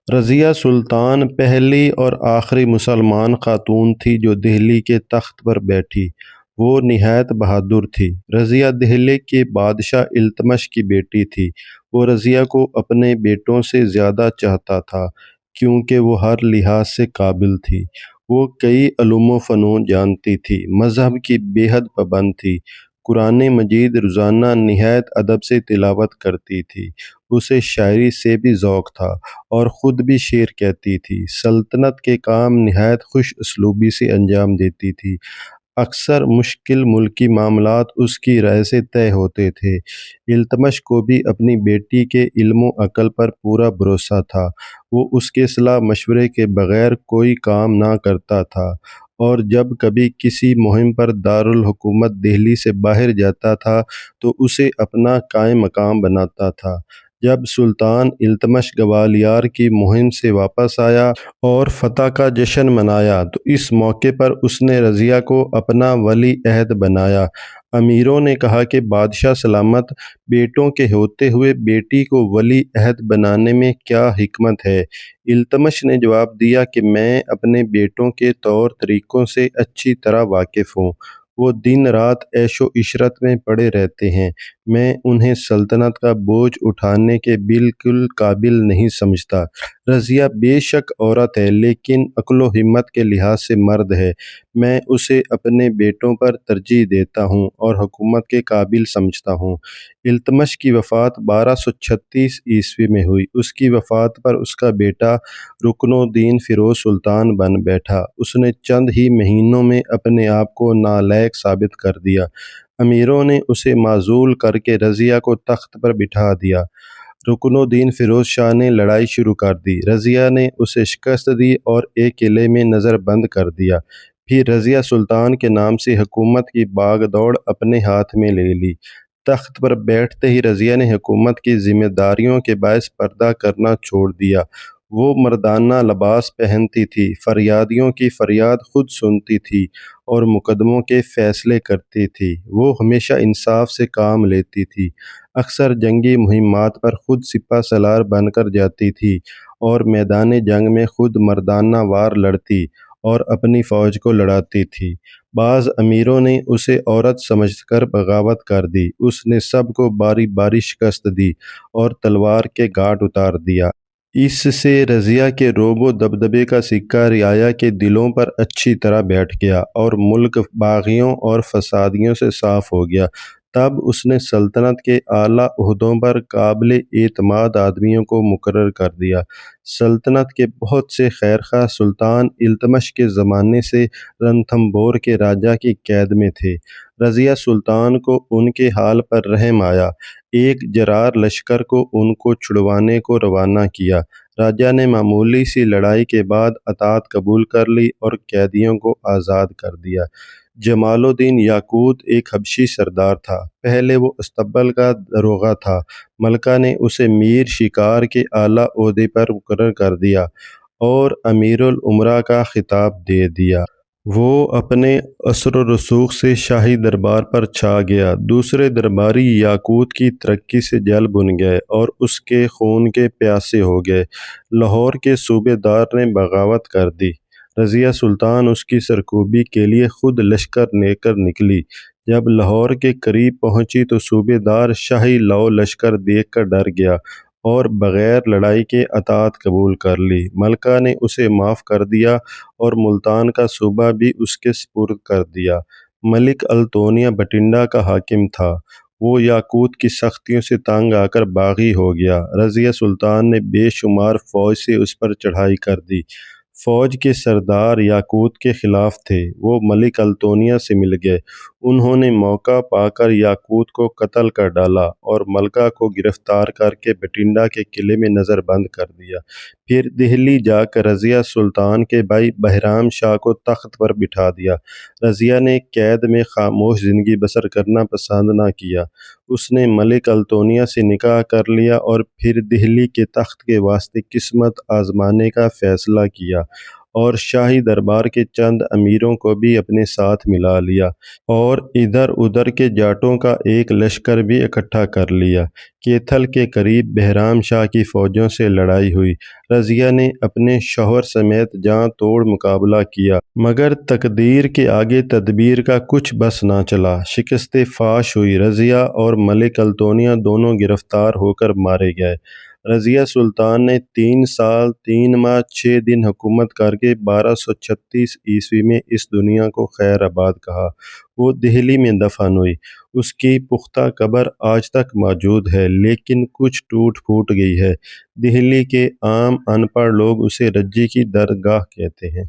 رضیہ سلطان پہلی اور آخری مسلمان خاتون تھی جو دہلی کے تخت پر بیٹھی۔ وہ نہایت بہادر تھی۔ رضیہ دہلی کے بادشاہ التمش کی بیٹی تھی۔ وہ رضیہ کو اپنے بیٹوں سے زیادہ چاہتا تھا کیونکہ وہ ہر لحاظ سے قابل تھی۔ وہ کئی علوم و فنون جانتی تھی، مذہب کی بے حد پابند تھی، قرآن مجید روزانہ نہایت ادب سے تلاوت کرتی تھی۔ اسے شاعری سے بھی ذوق تھا اور خود بھی شعر کہتی تھی۔ سلطنت کے کام نہایت خوش اسلوبی سے انجام دیتی تھی۔ اکثر مشکل ملکی معاملات اس کی رائے سے طے ہوتے تھے۔ التمش کو بھی اپنی بیٹی کے علم و عقل پر پورا بھروسہ تھا۔ وہ اس کے صلاح مشورے کے بغیر کوئی کام نہ کرتا تھا، اور جب کبھی کسی مہم پر دارالحکومت دہلی سے باہر جاتا تھا تو اسے اپنا قائم مقام بناتا تھا۔ جب سلطان التمش گوالیار کی مہم سے واپس آیا اور فتح کا جشن منایا تو اس موقع پر اس نے رضیہ کو اپنا ولی عہد بنایا۔ امیروں نے کہا کہ بادشاہ سلامت، بیٹوں کے ہوتے ہوئے بیٹی کو ولی عہد بنانے میں کیا حکمت ہے؟ التمش نے جواب دیا کہ میں اپنے بیٹوں کے طور طریقوں سے اچھی طرح واقف ہوں۔ وہ دن رات عیش و عشرت میں پڑے رہتے ہیں۔ میں انہیں سلطنت کا بوجھ اٹھانے کے بالکل قابل نہیں سمجھتا۔ رضیہ بے شک عورت ہے لیکن عقل و ہمت کے لحاظ سے مرد ہے۔ میں اسے اپنے بیٹوں پر ترجیح دیتا ہوں اور حکومت کے قابل سمجھتا ہوں۔ التمش کی وفات 1236 میں ہوئی۔ اس کی وفات پر اس کا بیٹا رکن الدین فیروز سلطان بن بیٹھا۔ اس نے چند ہی مہینوں میں اپنے آپ کو نالائق ثابت کر دیا۔ امیروں نے اسے معزول کر کے رضیہ کو تخت پر بٹھا دیا۔ رکن الدین فیروز شاہ نے لڑائی شروع کر دی۔ رضیہ نے اسے شکست دی اور ایک قلعے میں نظر بند کر دیا۔ پھر رضیہ سلطان کے نام سے حکومت کی باغ دوڑ اپنے ہاتھ میں لے لی۔ تخت پر بیٹھتے ہی رضیہ نے حکومت کی ذمہ داریوں کے باعث پردہ کرنا چھوڑ دیا۔ وہ مردانہ لباس پہنتی تھی، فریادیوں کی فریاد خود سنتی تھی اور مقدموں کے فیصلے کرتی تھی۔ وہ ہمیشہ انصاف سے کام لیتی تھی، اکثر جنگی مہمات پر خود سپہ سالار بن کر جاتی تھی اور میدان جنگ میں خود مردانہ وار لڑتی اور اپنی فوج کو لڑاتی تھی۔ بعض امیروں نے اسے عورت سمجھ کر بغاوت کر دی۔ اس نے سب کو باری باری شکست دی اور تلوار کے گھاٹ اتار دیا۔ اس سے رضیہ کے رعب و دبدبے کا سکہ رعایا کے دلوں پر اچھی طرح بیٹھ گیا اور ملک باغیوں اور فسادیوں سے صاف ہو گیا۔ تب اس نے سلطنت کے اعلیٰ عہدوں پر قابل اعتماد آدمیوں کو مقرر کر دیا۔ سلطنت کے بہت سے خیرخواہ سلطان التمش کے زمانے سے رنتھمبور کے راجا کی قید میں تھے۔ رضیہ سلطان کو ان کے حال پر رحم آیا۔ ایک جرار لشکر کو ان کو چھڑوانے کو روانہ کیا۔ راجا نے معمولی سی لڑائی کے بعد اطاعت قبول کر لی اور قیدیوں کو آزاد کر دیا۔ جمال الدین یاقوت ایک حبشی سردار تھا۔ پہلے وہ استبل کا داروغہ تھا۔ ملکہ نے اسے میر شکار کے اعلیٰ عہدے پر مقرر کر دیا اور امیر الامراء کا خطاب دے دیا۔ وہ اپنے اثر و رسوخ سے شاہی دربار پر چھا گیا۔ دوسرے درباری یاقوت کی ترقی سے جل بن گئے اور اس کے خون کے پیاسے ہو گئے۔ لاہور کے صوبے دار نے بغاوت کر دی۔ رضیہ سلطان اس کی سرکوبی کے لیے خود لشکر لے کر نکلی۔ جب لاہور کے قریب پہنچی تو صوبے دار شاہی لو لشکر دیکھ کر ڈر گیا اور بغیر لڑائی کے اطاعت قبول کر لی۔ ملکہ نے اسے معاف کر دیا اور ملتان کا صوبہ بھی اس کے سپرد کر دیا۔ ملک التونیا بٹھنڈا کا حاکم تھا۔ وہ یاقوت کی سختیوں سے تنگ آ کر باغی ہو گیا۔ رضیہ سلطان نے بے شمار فوج سے اس پر چڑھائی کر دی۔ فوج کے سردار یاقوت کے خلاف تھے۔ وہ ملک التونیا سے مل گئے۔ انہوں نے موقع پا کر یاقوت کو قتل کر ڈالا اور ملکہ کو گرفتار کر کے بٹھنڈا کے قلعے میں نظر بند کر دیا۔ پھر دہلی جا کر رضیہ سلطان کے بھائی بہرام شاہ کو تخت پر بٹھا دیا۔ رضیہ نے قید میں خاموش زندگی بسر کرنا پسند نہ کیا۔ اس نے ملک التونیا سے نکاح کر لیا اور پھر دہلی کے تخت کے واسطے قسمت آزمانے کا فیصلہ کیا اور شاہی دربار کے چند امیروں کو بھی اپنے ساتھ ملا لیا اور ادھر ادھر کے جاٹوں کا ایک لشکر بھی اکٹھا کر لیا۔ کیتھل کے قریب بہرام شاہ کی فوجوں سے لڑائی ہوئی۔ رضیہ نے اپنے شوہر سمیت جاں توڑ مقابلہ کیا، مگر تقدیر کے آگے تدبیر کا کچھ بس نہ چلا۔ شکست فاش ہوئی۔ رضیہ اور ملک التونیا دونوں گرفتار ہو کر مارے گئے۔ رضیہ سلطان نے 3 سال 3 ماہ 6 دن حکومت کر کے 1236 میں اس دنیا کو خیر آباد کہا۔ وہ دہلی میں دفن ہوئی۔ اس کی پختہ قبر آج تک موجود ہے، لیکن کچھ ٹوٹ پھوٹ گئی ہے۔ دہلی کے عام ان پڑھ لوگ اسے رجی کی درگاہ کہتے ہیں۔